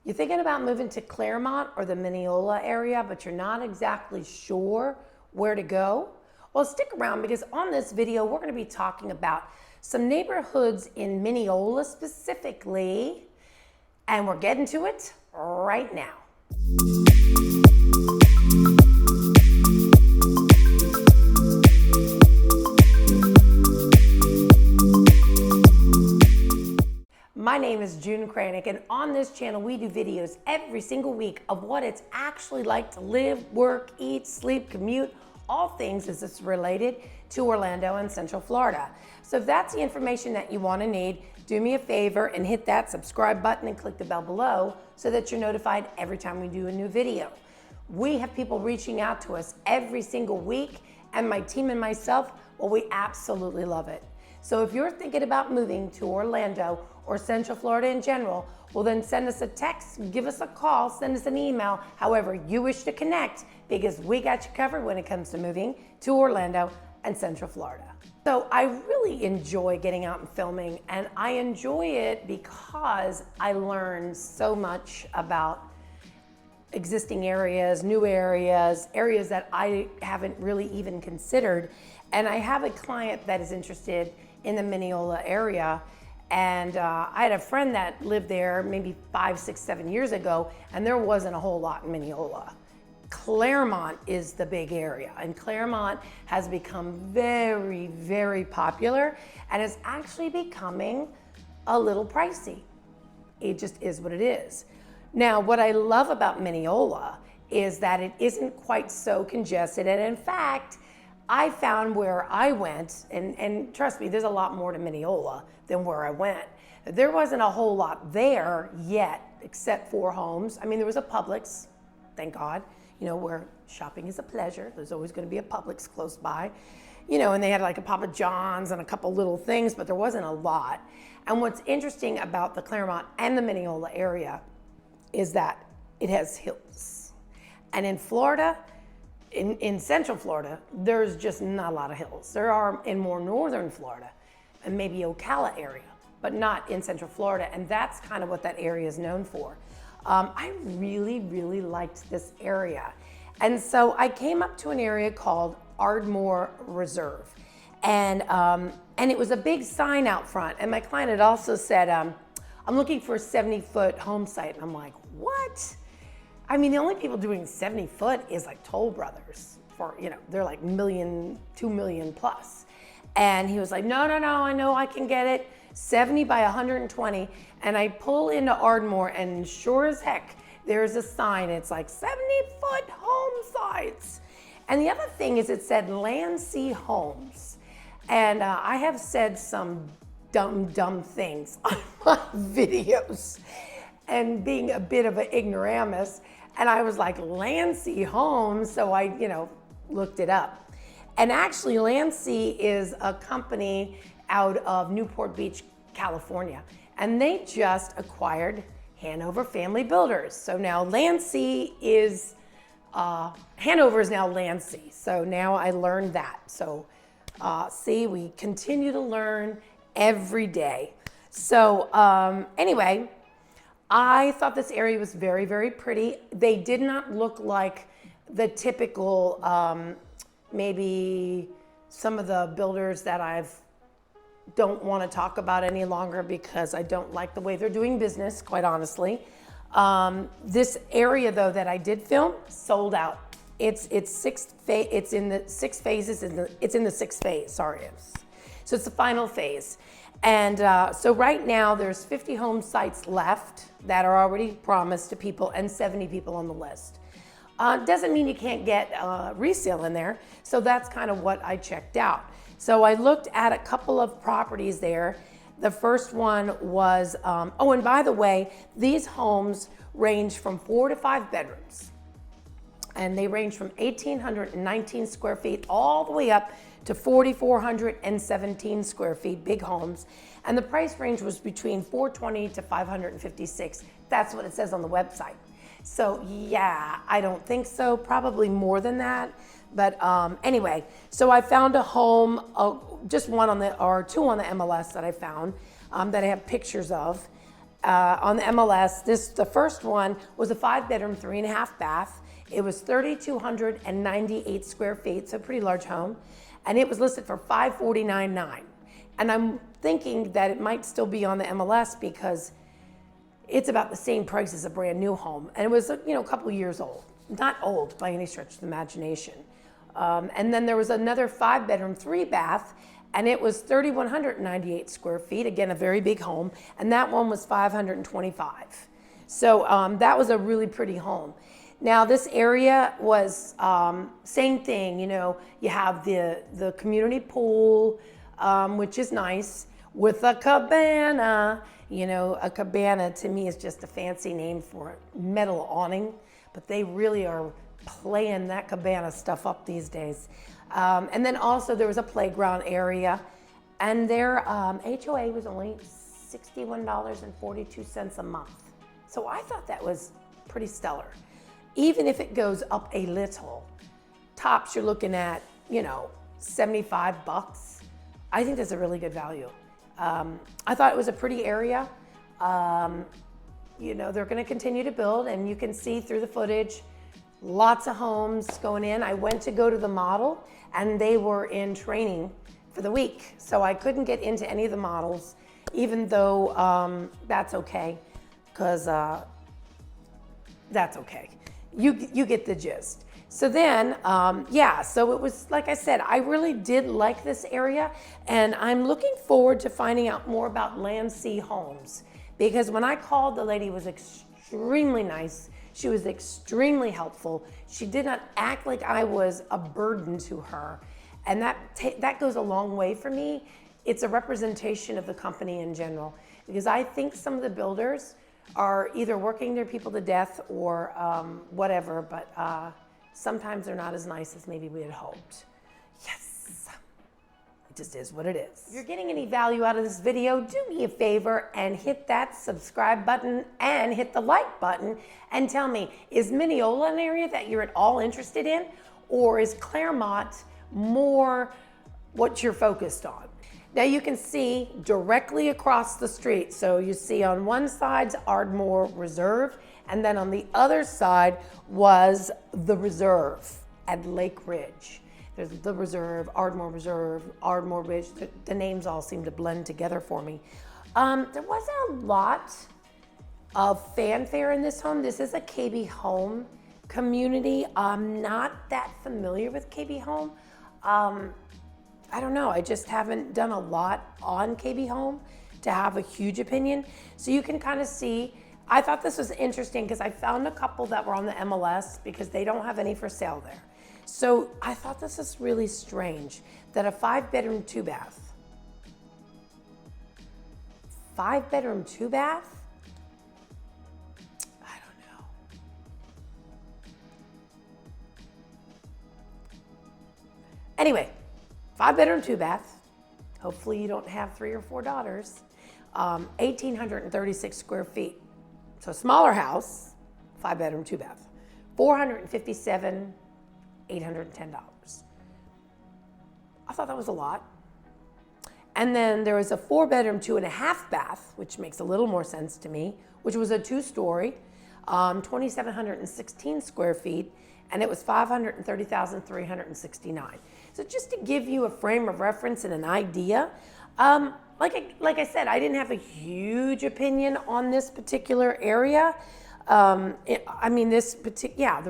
You're thinking about moving to Clermont or the Minneola area, but you're not exactly sure where to go? Well, stick around because on this video, we're going to be talking about some neighborhoods in Minneola specifically, and we're getting to it right now. My name is June Kranick, and on this channel we do videos every single week of what it's actually like to live, work, eat, sleep, commute, all things as it's related to Orlando and Central Florida. So if that's the information that you want to need, do me a favor and hit that subscribe button and click the bell below so that you're notified every time we do a new video. We have people reaching out to us every single week, and my team and myself, well, we absolutely love it. So if you're thinking about moving to Orlando or Central Florida in general, well then send us a text, give us a call, send us an email, however you wish to connect, because we got you covered when it comes to moving to Orlando and Central Florida. So I really enjoy getting out and filming, and I enjoy it because I learn so much about existing areas, new areas, areas that I haven't really even considered. And I have a client that is interested in the Minneola area. And I had a friend that lived there maybe 5, 6, 7 years ago, and there wasn't a whole lot in Minneola. Clermont is the big area, and Clermont has become very, very popular and is actually becoming a little pricey. It just is what it is. Now, what I love about Minneola is that it isn't quite so congested, and in fact, I found where I went, and trust me, there's a lot more to Minneola than where I went. There wasn't a whole lot there yet, except for homes. I mean, there was a Publix, thank God, you know, where shopping is a pleasure. There's always going to be a Publix close by, you know, and they had like a Papa John's and a couple little things, but there wasn't a lot. And what's interesting about the Clermont and the Minneola area is that it has hills. And in Florida, in Central Florida, there's just not a lot of hills. There are in more northern Florida and maybe Ocala area, but not in Central Florida. And that's kind of what that area is known for. I really, really liked this area. And so I came up to an area called Ardmore Reserve. And it was a big sign out front. And my client had also said, I'm looking for a 70-foot home site. And I'm like, what? I mean, the only people doing 70 foot is like Toll Brothers for, you know, they're like million, 2 million plus. And he was like, no, I know I can get it 70 by 120. And I pull into Ardmore, and sure as heck, there's a sign. It's like 70-foot home sites. And the other thing is it said Land Sea Homes. And I have said some dumb things on my videos and being a bit of an ignoramus. And I was like, Land Sea Homes, so I, you know, looked it up. And actually, Land Sea is a company out of Newport Beach, California. And they just acquired Hanover Family Builders. So now Land Sea is, Hanover is now Land Sea. So now I learned that. So see, we continue to learn every day. So anyway, I thought this area was very, very pretty. They did not look like the typical, maybe some of the builders that don't want to talk about any longer because I don't like the way they're doing business, quite honestly. This area though that I did film sold out. It's in the 6 phases. It's in the 6th phase. Sorry, so it's the final phase. And so right now there's 50 home sites left that are already promised to people and 70 people on the list. Doesn't mean you can't get resale in there. So that's kind of what I checked out. So I looked at a couple of properties there. The first one was, oh, and by the way, these homes range from 4 to 5 bedrooms. And they range from 1,819 square feet all the way up to 4,417 square feet, big homes. And the price range was between $420 to $556. That's what it says on the website. So yeah, I don't think so, probably more than that. But anyway, so I found a home, just one on the, or two on the MLS that I found that I have pictures of. on the MLS. The first one was a 5-bedroom, 3.5 bath. It was 3,298 square feet, so a pretty large home. And it was listed for $549,900. And I'm thinking that it might still be on the MLS because it's about the same price as a brand new home. And it was, a couple years old. Not old by any stretch of the imagination. And then there was another 5-bedroom, 3-bath, and it was 3,198 square feet. Again, a very big home. And that one was $525,000. So that was a really pretty home. Now this area was same thing, you have the community pool, which is nice, with a cabana. A cabana to me is just a fancy name for a metal awning, but they really are playing that cabana stuff up these days. And then also there was a playground area, and their HOA was only $61.42 a month. So I thought that was pretty stellar. Even if it goes up a little, tops you're looking at, $75. I think that's a really good value. I thought it was a pretty area. They're going to continue to build, and you can see through the footage, lots of homes going in. I went to go to the model, and they were in training for the week. So I couldn't get into any of the models, even though that's okay, because that's okay. You get the gist. So then, so it was, like I said, I really did like this area, and I'm looking forward to finding out more about Land Sea Homes, because when I called, the lady was extremely nice. She was extremely helpful. She did not act like I was a burden to her, and that goes a long way for me. It's a representation of the company in general, because I think some of the builders are either working their people to death or whatever, but sometimes they're not as nice as maybe we had hoped. Yes, it just is what it is. If you're getting any value out of this video, do me a favor and hit that subscribe button and hit the like button and tell me, is Minneola an area that you're at all interested in, or is Clermont more what you're focused on? Now you can see directly across the street. So you see on one side's Ardmore Reserve, and then on the other side was the Reserve at Lake Ridge. There's the Reserve, Ardmore Ridge. The names all seem to blend together for me. There wasn't a lot of fanfare in this home. This is a KB Home community. I'm not that familiar with KB Home. I don't know, I just haven't done a lot on KB Home to have a huge opinion. So you can kind of see, I thought this was interesting because I found a couple that were on the MLS because they don't have any for sale there. So I thought this is really strange that a 5-bedroom, 2-bath. 5-bedroom, 2-bath? I don't know. Anyway, 5-bedroom, 2-bath. Hopefully you don't have 3 or 4 daughters. 1,836 square feet. So smaller house, 5-bedroom, 2-bath. $457,810. I thought that was a lot. And then there was a 4-bedroom, 2.5 bath, which makes a little more sense to me, which was a 2-story, 2,716 square feet, and it was $530,369. So just to give you a frame of reference and an idea, like I said, I didn't have a huge opinion on this particular area. The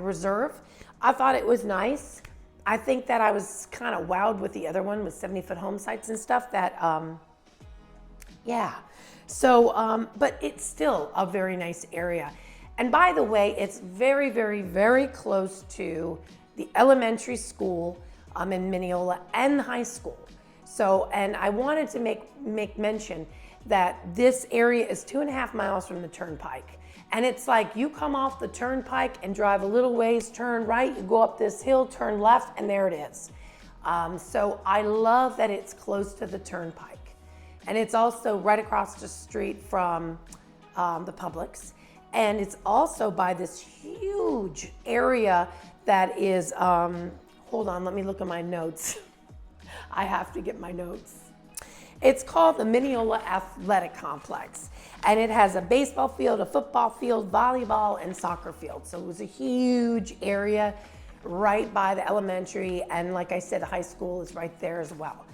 Reserve, I thought it was nice. I think that I was kind of wowed with the other one with 70-foot home sites and stuff that, but it's still a very nice area. And by the way, it's very, very, very close to the elementary school in Minneola and the high school. So, and I wanted to make mention that this area is 2.5 miles from the turnpike. And it's like you come off the turnpike and drive a little ways, turn right, you go up this hill, turn left, and there it is. So I love that it's close to the turnpike. And it's also right across the street from the Publix. And it's also by this huge area that is, hold on, let me look at my notes. I have to get my notes. It's called the Minneola Athletic Complex, and it has a baseball field, a football field, volleyball, and soccer field. So it was a huge area right by the elementary, and like I said, high school is right there as well.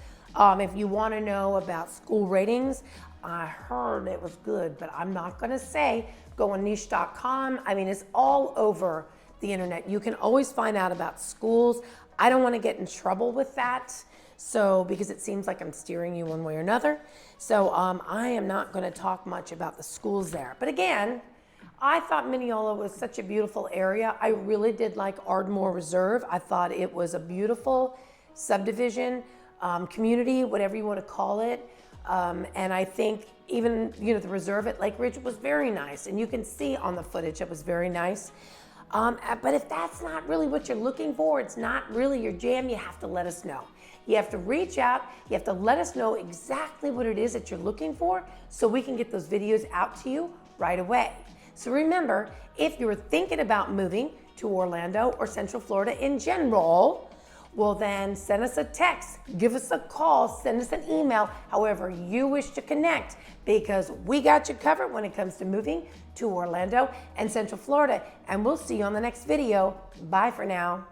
If you want to know about school ratings, I heard it was good, but I'm not going to say. Go on niche.com. I mean, it's all over the internet. You can always find out about schools. I don't want to get in trouble with that, so because it seems like I'm steering you one way or another. So I am not going to talk much about the schools there. But again, I thought Minneola was such a beautiful area. I really did like Ardmore Reserve. I thought it was a beautiful subdivision, community, whatever you want to call it. And I think even, the reserve at Lake Ridge was very nice. And you can see on the footage it was very nice. But if that's not really what you're looking for, it's not really your jam, you have to let us know. You have to reach out, you have to let us know exactly what it is that you're looking for so we can get those videos out to you right away. So remember, if you're thinking about moving to Orlando or Central Florida in general, well then send us a text, give us a call, send us an email, however you wish to connect, because we got you covered when it comes to moving to Orlando and Central Florida. And we'll see you on the next video. Bye for now.